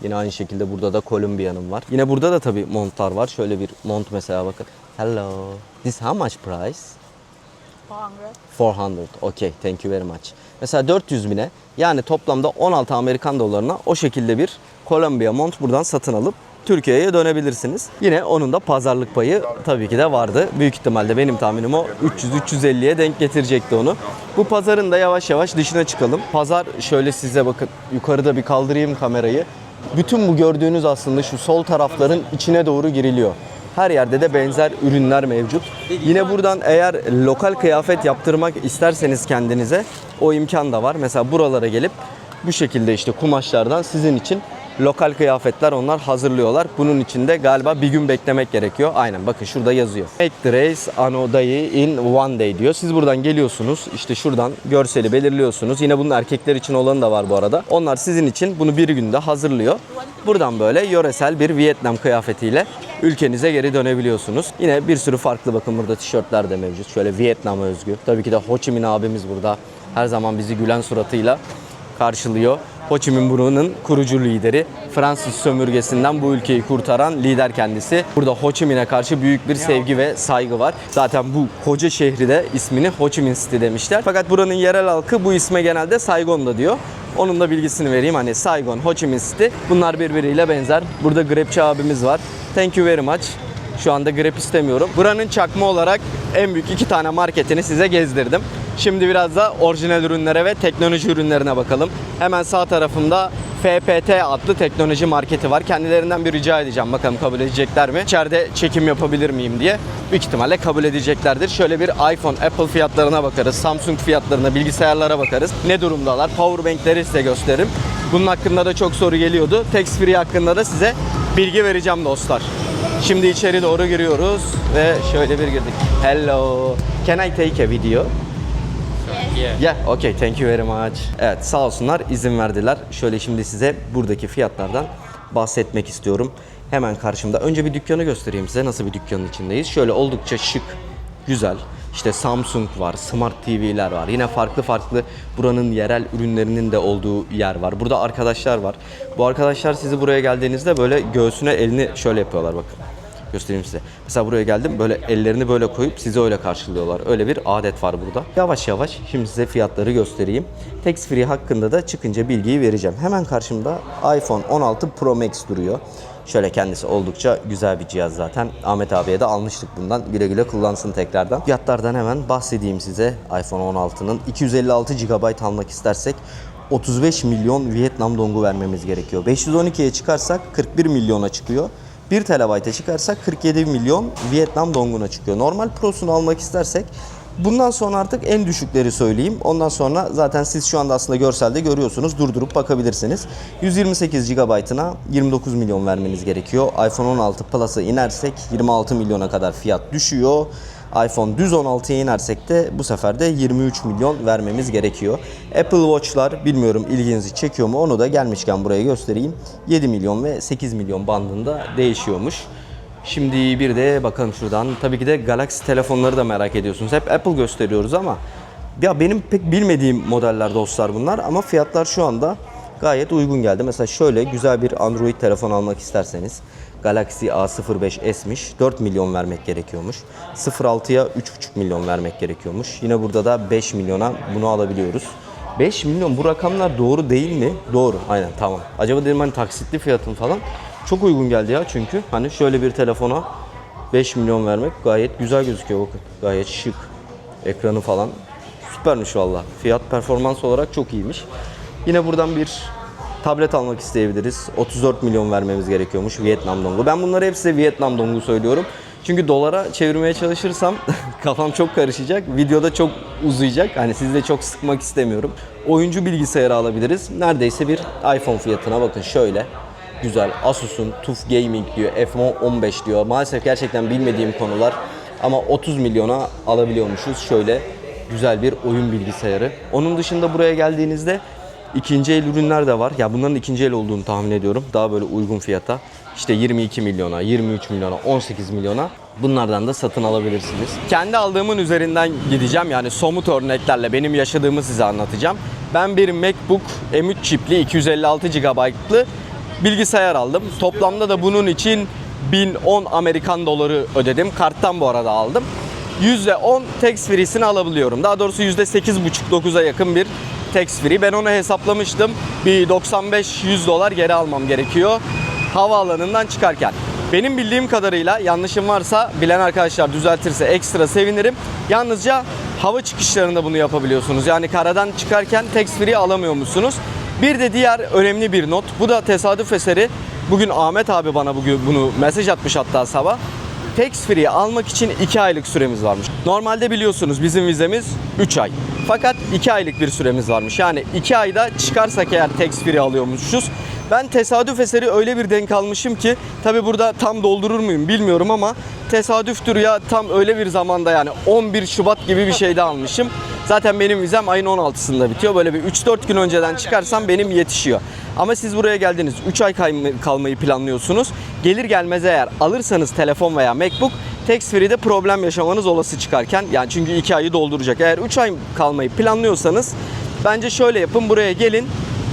Yine aynı şekilde burada da Columbia'nın var. Yine burada da tabii montlar var. Şöyle bir mont mesela bakın. Hello. This how much price? 400. Okay, thank you very much. Mesela 400 bine, yani toplamda 16 Amerikan dolarına o şekilde bir Columbia mont buradan satın alıp Türkiye'ye dönebilirsiniz. Yine onun da pazarlık payı tabii ki de vardı. Büyük ihtimalle benim tahminim o 300-350'ye denk getirecekti onu. Bu pazarın da yavaş yavaş dışına çıkalım. Pazar şöyle size bakın, yukarıda bir kaldırayım kamerayı. Bütün bu gördüğünüz aslında şu sol tarafların içine doğru giriliyor. Her yerde de benzer ürünler mevcut. Yine buradan eğer lokal kıyafet yaptırmak isterseniz kendinize o imkan da var. Mesela buralara gelip bu şekilde işte kumaşlardan sizin için lokal kıyafetler onlar hazırlıyorlar. Bunun için de galiba bir gün beklemek gerekiyor. Aynen bakın şurada yazıyor. Make the race anno day in one day diyor. Siz buradan geliyorsunuz. İşte şuradan görseli belirliyorsunuz. Yine bunun erkekler için olanı da var bu arada. Onlar sizin için bunu bir günde hazırlıyor. Buradan böyle yöresel bir Vietnam kıyafetiyle ülkenize geri dönebiliyorsunuz. Yine bir sürü farklı bakın burada tişörtler de mevcut. Şöyle Vietnam'a özgü. Tabii ki de Ho Chi Minh abimiz burada. Her zaman bizi gülen suratıyla karşılıyor. Ho Chi Minh buranın kurucu lideri. Fransız sömürgesinden bu ülkeyi kurtaran lider kendisi. Burada Ho Chi Minh'e karşı büyük bir sevgi ve saygı var. Zaten bu koca şehri de ismini Ho Chi Minh City demişler. Fakat buranın yerel halkı bu isme genelde Saigon da diyor. Onun da bilgisini vereyim. Hani Saigon, Ho Chi Minh City bunlar birbiriyle benzer. Burada grepçi abimiz var. Thank you very much. Şu anda grep istemiyorum. Buranın çakma olarak en büyük 2 tane marketini size gezdirdim. Şimdi biraz da orijinal ürünlere ve teknoloji ürünlerine bakalım. Hemen sağ tarafımda FPT adlı teknoloji marketi var. Kendilerinden bir rica edeceğim. Bakalım kabul edecekler mi? İçeride çekim yapabilir miyim diye. Büyük ihtimalle kabul edeceklerdir. Şöyle bir iPhone, Apple fiyatlarına bakarız. Samsung fiyatlarına, bilgisayarlara bakarız. Ne durumdalar? Powerbank'leri size gösteririm. Bunun hakkında da çok soru geliyordu. Tax free hakkında da size bilgi vereceğim dostlar. Şimdi içeri doğru giriyoruz ve şöyle bir girdik. Hello. Can I take a video? Yeah, okay, thank you very much. Evet, sağ olsunlar izin verdiler. Şöyle şimdi size buradaki fiyatlardan bahsetmek istiyorum. Hemen karşımda. Önce bir dükkanı göstereyim size. Nasıl bir dükkanın içindeyiz. Şöyle oldukça şık, güzel. İşte Samsung var, Smart TV'ler var. Yine farklı farklı buranın yerel ürünlerinin de olduğu yer var. Burada arkadaşlar var. Bu arkadaşlar sizi buraya geldiğinizde böyle göğsüne elini şöyle yapıyorlar bakın. Göstereyim size. Mesela buraya geldim, böyle ellerini böyle koyup sizi öyle karşılıyorlar. Öyle bir adet var burada. Yavaş yavaş şimdi size fiyatları göstereyim. Tax free hakkında da çıkınca bilgiyi vereceğim. Hemen karşımda iPhone 16 Pro Max duruyor. Şöyle kendisi oldukça güzel bir cihaz zaten. Ahmet abiye de almıştık bundan. Güle güle kullansın tekrardan. Fiyatlardan hemen bahsedeyim size. iPhone 16'nın 256 GB almak istersek 35 milyon Vietnam dongu vermemiz gerekiyor. 512'ye çıkarsak 41 milyona çıkıyor. 1 TB'e çıkarsak 47 milyon Vietnam donguna çıkıyor. Normal Pro'sunu almak istersek bundan sonra artık en düşükleri söyleyeyim. Ondan sonra zaten siz şu anda aslında görselde görüyorsunuz. Durdurup bakabilirsiniz. 128 GB'ına 29 milyon vermeniz gerekiyor. iPhone 16 Plus'a inersek 26 milyona kadar fiyat düşüyor. iPhone düz 16'ya inersek de bu sefer de 23 milyon vermemiz gerekiyor. Apple Watch'lar bilmiyorum ilginizi çekiyor mu, onu da gelmişken buraya göstereyim. 7 milyon ve 8 milyon bandında değişiyormuş. Şimdi bir de bakalım şuradan. Tabii ki de Galaxy telefonları da merak ediyorsunuz. Hep Apple gösteriyoruz ama ya benim pek bilmediğim modeller dostlar bunlar ama fiyatlar şu anda gayet uygun geldi. Mesela şöyle güzel bir Android telefon almak isterseniz Galaxy A05s'miş. 4 milyon vermek gerekiyormuş. 06'ya 3,5 milyon vermek gerekiyormuş. Yine burada da 5 milyona bunu alabiliyoruz. 5 milyon bu rakamlar doğru değil mi? Doğru. Aynen tamam. Acaba dedim hani taksitli fiyatın falan. Çok uygun geldi ya çünkü. Hani şöyle bir telefona 5 milyon vermek gayet güzel gözüküyor bakın. Gayet şık. Ekranı falan süpermiş valla. Fiyat performans olarak çok iyiymiş. Yine buradan bir tablet almak isteyebiliriz. 34 milyon vermemiz gerekiyormuş Vietnam dongu. Ben bunları hepsi Vietnam dongu söylüyorum. Çünkü dolara çevirmeye çalışırsam kafam çok karışacak. Videoda çok uzayacak. Hani sizi de çok sıkmak istemiyorum. Oyuncu bilgisayarı alabiliriz. Neredeyse bir iPhone fiyatına bakın şöyle. Güzel. Asus'un TUF Gaming diyor. F15 diyor. Maalesef gerçekten bilmediğim konular. Ama 30 milyona alabiliyormuşuz. Şöyle güzel bir oyun bilgisayarı. Onun dışında buraya geldiğinizde İkinci el ürünler de var. Ya bunların ikinci el olduğunu tahmin ediyorum. Daha böyle uygun fiyata. İşte 22 milyona, 23 milyona, 18 milyona bunlardan da satın alabilirsiniz. Kendi aldığımın üzerinden gideceğim. Yani somut örneklerle benim yaşadığımı size anlatacağım. Ben bir MacBook M3 çipli 256 GB'lı bilgisayar aldım. Toplamda da bunun için 1010 Amerikan doları ödedim. Karttan bu arada aldım. %10 tax free'sini alabiliyorum. Daha doğrusu %8,5-9'a yakın bir tax free. Ben onu hesaplamıştım. Bir 95-100 dolar geri almam gerekiyor havaalanından çıkarken. Benim bildiğim kadarıyla, yanlışım varsa bilen arkadaşlar düzeltirse ekstra sevinirim. Yalnızca hava çıkışlarında bunu yapabiliyorsunuz. Yani karadan çıkarken tax free alamıyormuşsunuz. Bir de diğer önemli bir not. Bu da tesadüf eseri. Bugün Ahmet abi bana bunu mesaj atmış hatta sabah. Tax free almak için 2 aylık süremiz varmış. Normalde biliyorsunuz bizim vizemiz 3 ay. Fakat 2 aylık bir süremiz varmış. Yani 2 ayda çıkarsak eğer tax free alıyormuşuz. Ben tesadüf eseri öyle bir denk almışım ki, tabi burada tam doldurur muyum bilmiyorum ama tesadüftür ya, tam öyle bir zamanda, yani 11 Şubat gibi bir şeyde almışım. Zaten benim vizem ayın 16'sında bitiyor. Böyle bir 3-4 gün önceden çıkarsam benim yetişiyor. Ama siz buraya geldiniz, 3 ay kalmayı planlıyorsunuz. Gelir gelmez eğer alırsanız telefon veya MacBook, tax free'de problem yaşamanız olası çıkarken. Yani çünkü 2 ayı dolduracak. Eğer 3 ay kalmayı planlıyorsanız bence şöyle yapın, buraya gelin.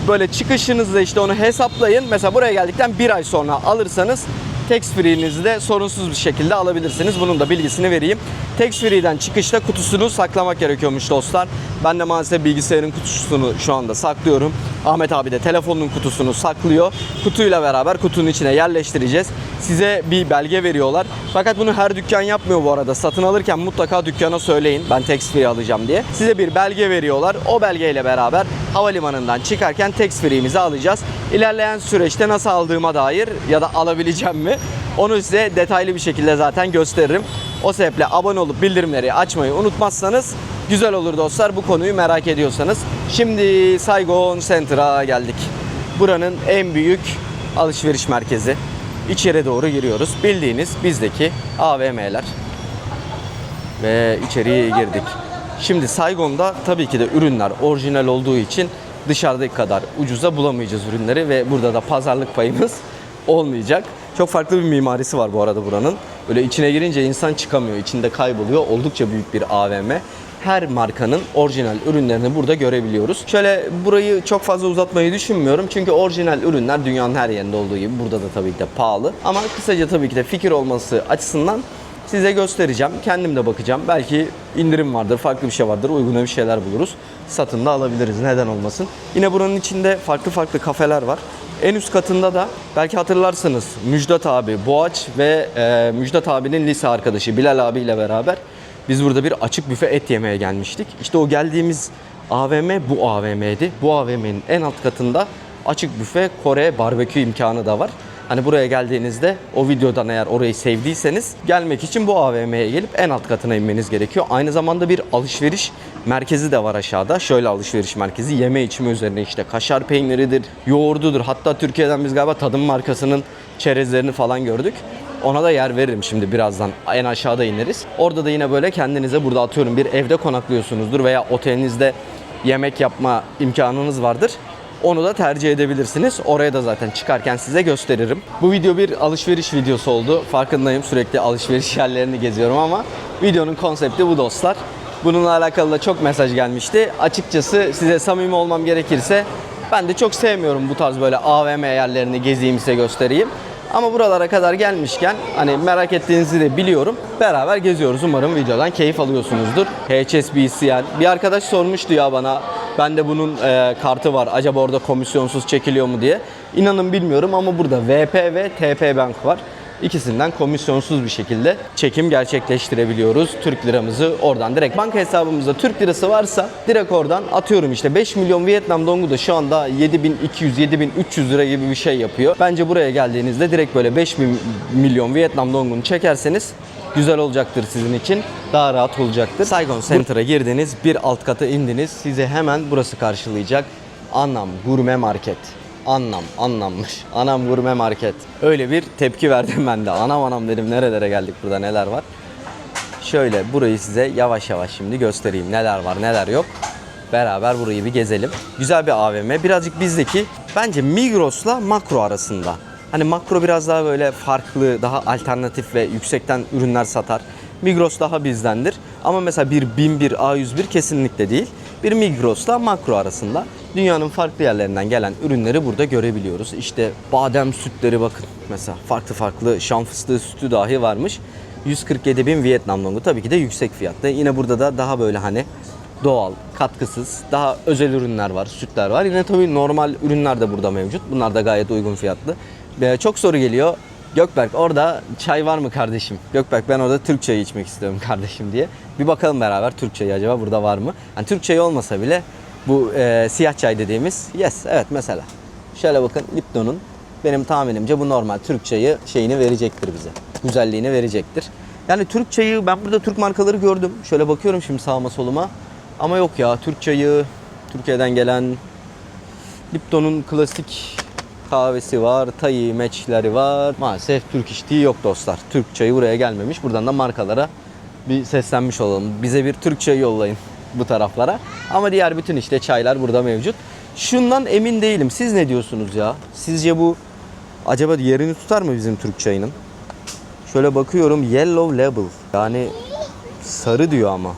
Böyle çıkışınızda işte onu hesaplayın. Mesela buraya geldikten 1 ay sonra alırsanız tax free'nizi de sorunsuz bir şekilde alabilirsiniz. Bunun da bilgisini vereyim. Tax free'den çıkışta kutusunu saklamak gerekiyormuş dostlar. Ben de maalesef bilgisayarın kutusunu şu anda saklıyorum. Ahmet abi de telefonun kutusunu saklıyor. Kutuyla beraber kutunun içine yerleştireceğiz. Size bir belge veriyorlar. Fakat bunu her dükkan yapmıyor bu arada. Satın alırken mutlaka dükkana söyleyin, ben tax free alacağım diye. Size bir belge veriyorlar. O belgeyle beraber havalimanından çıkarken tax free'mizi alacağız. İlerleyen süreçte nasıl aldığıma dair ya da alabileceğim mi, onu size detaylı bir şekilde zaten gösteririm. O sebeple abone olup bildirimleri açmayı unutmazsanız güzel olur dostlar, bu konuyu merak ediyorsanız. Şimdi Saigon Center'a geldik. Buranın en büyük alışveriş merkezi. İçeri doğru giriyoruz. Bildiğiniz bizdeki AVM'ler. Ve içeriye girdik. Şimdi Saigon'da tabii ki de ürünler orijinal olduğu için dışarıdaki kadar ucuza bulamayacağız ürünleri ve burada da pazarlık payımız olmayacak. Çok farklı bir mimarisi var bu arada buranın. Böyle içine girince insan çıkamıyor, içinde kayboluyor. Oldukça büyük bir AVM. Her markanın orijinal ürünlerini burada görebiliyoruz. Şöyle burayı çok fazla uzatmayı düşünmüyorum. Çünkü orijinal ürünler dünyanın her yerinde olduğu gibi burada da tabii ki de pahalı. Ama kısaca tabii ki de fikir olması açısından size göstereceğim. Kendim de bakacağım. Belki indirim vardır, farklı bir şey vardır. Uyguna bir şeyler buluruz. Satın da alabiliriz. Neden olmasın? Yine buranın içinde farklı farklı kafeler var. En üst katında da belki hatırlarsınız Müjdat abi, Boğaç ve Müjdat abinin lise arkadaşı Bilal abiyle beraber biz burada bir açık büfe et yemeye gelmiştik. İşte o geldiğimiz AVM bu AVM'ydi. Bu AVM'nin en alt katında açık büfe, Kore, barbekü imkanı da var. Hani buraya geldiğinizde o videodan eğer orayı sevdiyseniz gelmek için bu AVM'ye gelip en alt katına inmeniz gerekiyor. Aynı zamanda bir alışveriş merkezi de var aşağıda. Şöyle alışveriş merkezi, yeme içme üzerine, işte kaşar peyniridir, yoğurdudur. Hatta Türkiye'den biz galiba Tadım markasının çerezlerini falan gördük. Ona da yer veririm şimdi birazdan. En aşağıda ineriz. Orada da yine böyle kendinize, burada atıyorum bir evde konaklıyorsunuzdur veya otelinizde yemek yapma imkanınız vardır. Onu da tercih edebilirsiniz. Oraya da zaten çıkarken size gösteririm. Bu video bir alışveriş videosu oldu. Farkındayım, sürekli alışveriş yerlerini geziyorum ama videonun konsepti bu dostlar. Bununla alakalı da çok mesaj gelmişti. Açıkçası size samimi olmam gerekirse ben de çok sevmiyorum bu tarz böyle AVM yerlerini gezeyim, size göstereyim. Ama buralara kadar gelmişken hani merak ettiğinizi de biliyorum. Beraber geziyoruz. Umarım videodan keyif alıyorsunuzdur. HSBC yani. Bir arkadaş sormuştu ya bana, bende bunun kartı var, acaba orada komisyonsuz çekiliyor mu diye. İnanın bilmiyorum ama burada VP ve TP Bank var. İkisinden komisyonsuz bir şekilde çekim gerçekleştirebiliyoruz. Türk liramızı oradan direkt banka hesabımızda Türk lirası varsa direkt oradan atıyorum, işte 5 milyon Vietnam dongu da şu anda 7200-7300 lira gibi bir şey yapıyor. Bence buraya geldiğinizde direkt böyle 5 milyon Vietnam dongunu çekerseniz güzel olacaktır sizin için. Daha rahat olacaktır. Saigon Center'a girdiniz, bir alt kata indiniz. Sizi hemen burası karşılayacak. Annam Gurme Market. Anlammış. Anam Gurme Market. Öyle bir tepki verdim ben de. Anam dedim, nerelere geldik, burada neler var. Şöyle burayı size yavaş yavaş şimdi göstereyim. Neler var neler yok. beraber burayı bir gezelim. Güzel bir AVM. Birazcık bizdeki bence Migros'la Makro arasında. Hani Makro biraz daha böyle farklı, daha alternatif ve yüksekten ürünler satar. Migros daha bizdendir. Ama mesela bir BİM, bir A101 kesinlikle değil. Bir Migros'la Makro arasında dünyanın farklı yerlerinden gelen ürünleri burada görebiliyoruz. İşte badem sütleri bakın mesela farklı farklı şam fıstığı sütü dahi varmış. 147.000 Vietnam dongu, tabii ki de yüksek fiyatlı. Yine burada da daha böyle hani doğal, katkısız, daha özel ürünler var, sütler var. Yine tabii normal ürünler de burada mevcut. Bunlar da gayet uygun fiyatlı. Çok soru geliyor. Gökberk orada çay var mı kardeşim? Gökberk ben orada Türk çayı içmek istiyorum kardeşim diye. Bir bakalım beraber Türk çayı acaba burada var mı? Yani Türk çayı olmasa bile bu siyah çay dediğimiz evet mesela. Şöyle bakın Lipton'un benim tahminimce bu normal Türk çayı şeyini verecektir bize. Güzelliğini verecektir. Yani Türk çayı, ben burada Türk markaları gördüm. Şöyle bakıyorum şimdi sağıma soluma. Ama yok ya, Türk çayı, Türkiye'den gelen Lipton'un klasik kahvesi var, Thai match'leri var. Maalesef Türk içtiği yok dostlar. Türk çayı buraya gelmemiş. Buradan da markalara bir seslenmiş olalım. Bize bir Türk çayı yollayın bu taraflara. Ama diğer bütün işte çaylar burada mevcut. Şundan emin değilim. Siz ne diyorsunuz ya? Sizce bu acaba yerini tutar mı bizim Türk çayının? Şöyle bakıyorum, Yellow Label. Yani sarı diyor ama.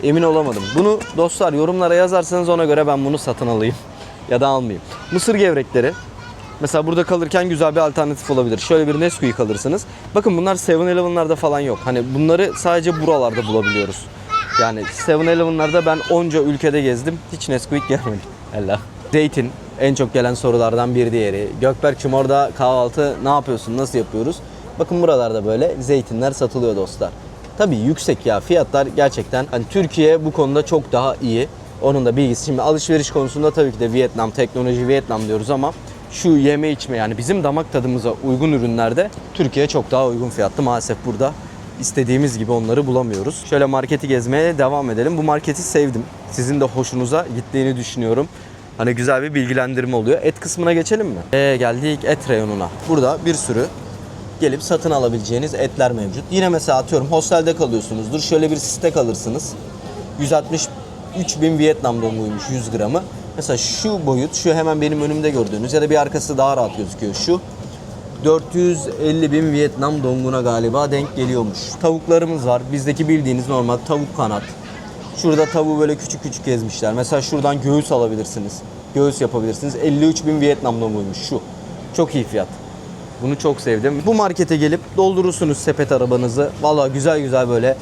Emin olamadım. Bunu dostlar yorumlara yazarsanız ona göre ben bunu satın alayım. Ya da almayayım. Mısır gevrekleri. Mesela burada kalırken güzel bir alternatif olabilir. Şöyle bir Nesquik alırsınız. Bakın bunlar 7-Eleven'larda falan yok. Hani bunları sadece buralarda bulabiliyoruz. Yani 7-Eleven'larda ben onca ülkede gezdim. Hiç Nesquik görmedim. Allah. Zeytin en çok gelen sorulardan bir diğeri. Gökberk'cim orada kahvaltı ne yapıyorsun? Nasıl yapıyoruz? Bakın buralarda böyle zeytinler satılıyor dostlar. Tabii yüksek ya, fiyatlar gerçekten. Hani Türkiye bu konuda çok daha iyi. Onun da bilgisi. Şimdi alışveriş konusunda tabii ki de Vietnam, teknoloji Vietnam diyoruz ama şu yeme içme, yani bizim damak tadımıza uygun ürünlerde Türkiye çok daha uygun fiyatlı. Maalesef burada istediğimiz gibi onları bulamıyoruz. Şöyle marketi gezmeye devam edelim. Bu marketi sevdim. Sizin de hoşunuza gittiğini düşünüyorum. Hani güzel bir bilgilendirme oluyor. Et kısmına geçelim mi? Geldik et reyonuna. Burada bir sürü gelip satın alabileceğiniz etler mevcut. Yine mesela atıyorum hostelde kalıyorsunuzdur. Şöyle bir steak alırsınız. 163.000 Vietnam donguymuş 100 gramı. Mesela şu boyut, şu hemen benim önümde gördüğünüz ya da bir arkası daha rahat gözüküyor şu. 450.000 Vietnam donguna galiba denk geliyormuş. Tavuklarımız var. Bizdeki bildiğiniz normal tavuk kanat. Şurada tavuğu böyle küçük küçük ezmişler. Mesela şuradan göğüs alabilirsiniz. Göğüs yapabilirsiniz. 53.000 Vietnam donguymuş şu. Çok iyi fiyat. Bunu çok sevdim. Bu markete gelip doldurursunuz sepet arabanızı. Valla güzel güzel böyle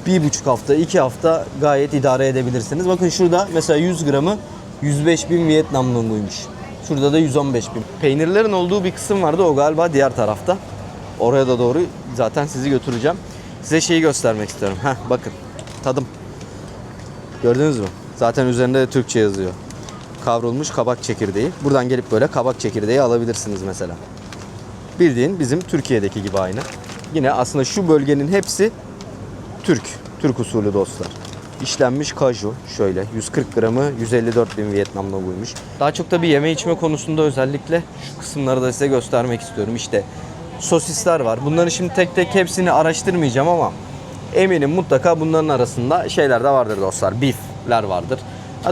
1,5 hafta, 2 hafta gayet idare edebilirsiniz. Bakın şurada mesela 100 gramı 105.000 Vietnam donguymuş. Şurada da 115.000. Peynirlerin olduğu bir kısım vardı. O galiba diğer tarafta. Oraya da doğru zaten sizi götüreceğim. Size şeyi göstermek istiyorum. Bakın. Tadım. Gördünüz mü? Zaten üzerinde de Türkçe yazıyor. Kavrulmuş kabak çekirdeği. Buradan gelip böyle kabak çekirdeği alabilirsiniz mesela. Bildiğin bizim Türkiye'deki gibi aynı. Yine aslında şu bölgenin hepsi Türk. Türk usulü dostlar. İşlenmiş kaju şöyle 140 gramı 154.000 Vietnam donguymuş. Daha çok da bir yeme içme konusunda özellikle şu kısımları da size göstermek istiyorum. İşte sosisler var. Bunları şimdi tek tek hepsini araştırmayacağım ama eminim mutlaka bunların arasında şeyler de vardır dostlar. Beef'ler vardır.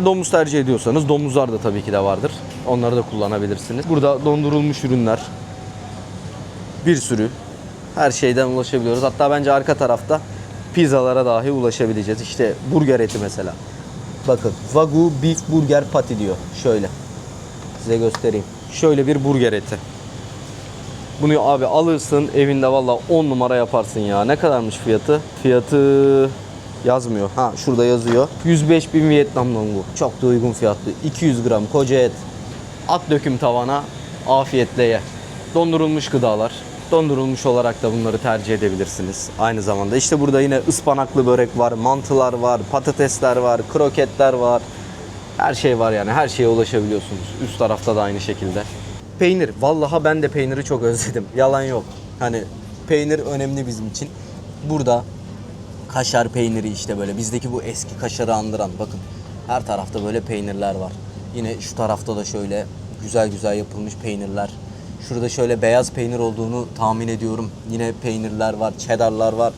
Domuz tercih ediyorsanız domuzlar da tabii ki de vardır. Onları da kullanabilirsiniz. Burada dondurulmuş ürünler. Bir sürü. Her şeyden ulaşabiliyoruz. Hatta bence arka tarafta pizzalara dahi ulaşabileceğiz. İşte burger eti mesela. Bakın Wagyu Beef Burger Patty diyor. Şöyle. Size göstereyim. Şöyle bir burger eti. Bunu abi alırsın evinde valla 10 numara yaparsın ya. Ne kadarmış fiyatı? Fiyatı yazmıyor. Şurada yazıyor. 105.000 Vietnam dongu. Çok da uygun fiyatlı. 200 gram koca et. At döküm tavana. Afiyetle ye. Dondurulmuş gıdalar. Dondurulmuş olarak da bunları tercih edebilirsiniz. Aynı zamanda işte burada yine ıspanaklı börek var, mantılar var, patatesler var, kroketler var. Her şey var yani. Her şeye ulaşabiliyorsunuz. Üst tarafta da aynı şekilde. Peynir. Vallahi ben de peyniri çok özledim. Yalan yok. Hani peynir önemli bizim için. Burada kaşar peyniri işte böyle bizdeki bu eski kaşarı andıran bakın. Her tarafta böyle peynirler var. Yine şu tarafta da şöyle güzel güzel yapılmış peynirler. Şurada şöyle beyaz peynir olduğunu tahmin ediyorum. Yine peynirler var, cheddarlar var.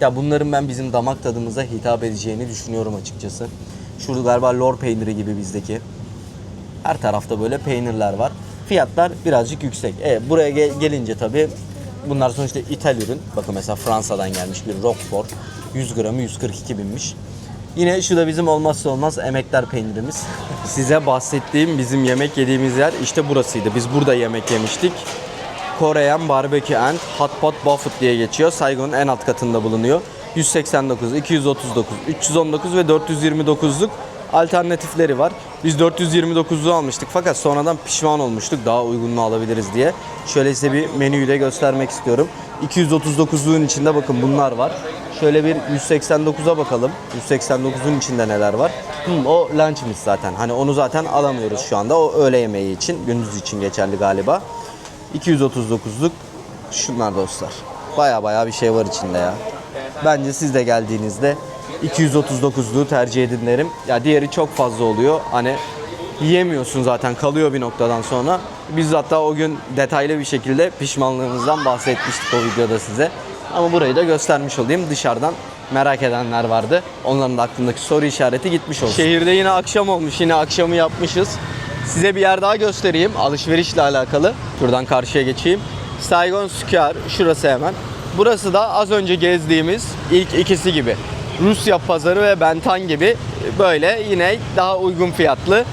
Ya bunların ben bizim damak tadımıza hitap edeceğini düşünüyorum açıkçası. Şurada galiba lor peyniri gibi bizdeki. Her tarafta böyle peynirler var. Fiyatlar birazcık yüksek. Buraya gelince tabii bunlar sonuçta ithal ürün. Bakın mesela Fransa'dan gelmiş bir Roquefort. 100 gramı 142 binmiş. Yine şu da bizim olmazsa olmaz emektar peynirimiz. Size bahsettiğim bizim yemek yediğimiz yer işte burasıydı. Biz burada yemek yemiştik. Korean Barbecue and Hot Pot Buffet diye geçiyor. Saigon'un en alt katında bulunuyor. 189, 239, 319 ve 429'luk alternatifleri var. Biz 429'u almıştık fakat sonradan pişman olmuştuk daha uygununu alabiliriz diye. Şöyle size bir menüyü de göstermek istiyorum. 239'luğun içinde bakın bunlar var. Şöyle bir 189'a bakalım. 189'un içinde neler var? O lunchmış zaten. Hani onu zaten alamıyoruz şu anda. O öğle yemeği için, gündüz için geçerli galiba. 239'luk şunlar dostlar. Baya bir şey var içinde ya. Bence siz de geldiğinizde 239'luğu tercih edin derim. Ya diğeri çok fazla oluyor. Hani yiyemiyorsun zaten, kalıyor bir noktadan sonra. Biz hatta o gün detaylı bir şekilde pişmanlığımızdan bahsetmiştik o videoda size. Ama burayı da göstermiş olayım. Dışarıdan merak edenler vardı. Onların da aklındaki soru işareti gitmiş olsun. Şehirde yine akşam olmuş. Yine akşamı yapmışız. Size bir yer daha göstereyim alışverişle alakalı. Şuradan karşıya geçeyim. Saigon Square şurası hemen. Burası da az önce gezdiğimiz ilk ikisi gibi. Rusya pazarı ve Bentan gibi böyle yine daha uygun fiyatlı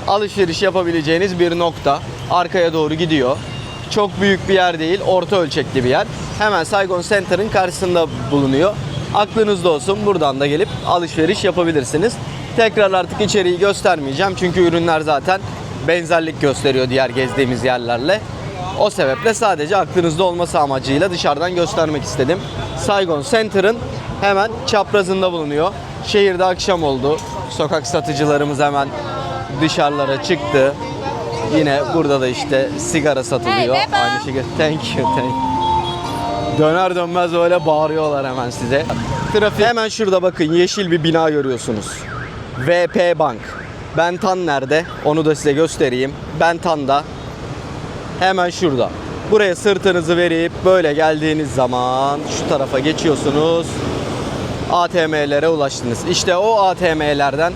alışveriş yapabileceğiniz bir nokta. Arkaya doğru gidiyor. Çok büyük bir yer değil, orta ölçekli bir yer. Hemen Saigon Center'ın karşısında bulunuyor. Aklınızda olsun, buradan da gelip alışveriş yapabilirsiniz. Tekrar artık içeriği göstermeyeceğim çünkü ürünler zaten benzerlik gösteriyor diğer gezdiğimiz yerlerle. O sebeple sadece aklınızda olması amacıyla dışarıdan göstermek istedim. Saigon Center'ın hemen çaprazında bulunuyor. Şehirde akşam oldu. Sokak satıcılarımız hemen dışarılara çıktı. Yine burada da işte sigara satılıyor. Aynı şekilde. Thank you. Döner dönmez öyle bağırıyorlar hemen size. Trafik hemen şurada bakın, yeşil bir bina görüyorsunuz. VP Bank. Bentan nerede? Onu da size göstereyim. Bentan'da. Hemen şurada. Buraya sırtınızı verip böyle geldiğiniz zaman şu tarafa geçiyorsunuz. ATM'lere ulaştınız. İşte o ATM'lerden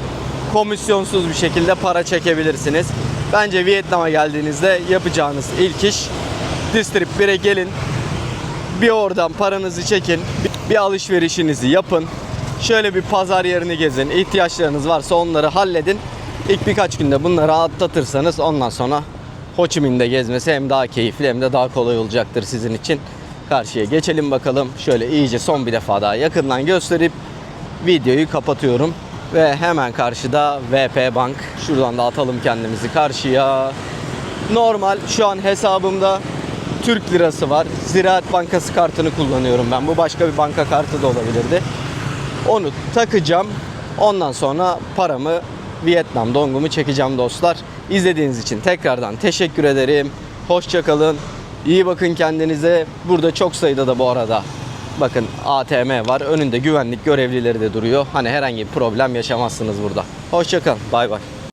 komisyonsuz bir şekilde para çekebilirsiniz. Bence Vietnam'a geldiğinizde yapacağınız ilk iş District 1'e gelin. Bir oradan paranızı çekin. Bir alışverişinizi yapın. Şöyle bir pazar yerini gezin. İhtiyaçlarınız varsa onları halledin. İlk birkaç günde bunları atlatırsanız ondan sonra Ho Chi Minh'de gezmesi hem daha keyifli hem de daha kolay olacaktır sizin için. Karşıya geçelim bakalım. Şöyle iyice son bir defa daha yakından gösterip videoyu kapatıyorum. Ve hemen karşıda VP Bank. Şuradan da atalım kendimizi karşıya. Normal şu an hesabımda Türk lirası var. Ziraat Bankası kartını kullanıyorum ben. Bu başka bir banka kartı da olabilirdi. Onu takacağım. Ondan sonra paramı Vietnam dongumu çekeceğim dostlar. İzlediğiniz için tekrardan teşekkür ederim. Hoşça kalın. İyi bakın kendinize. Burada çok sayıda da bu arada bakın ATM var. Önünde güvenlik görevlileri de duruyor. Hani herhangi bir problem yaşamazsınız burada. Hoşça kalın. Bay bay.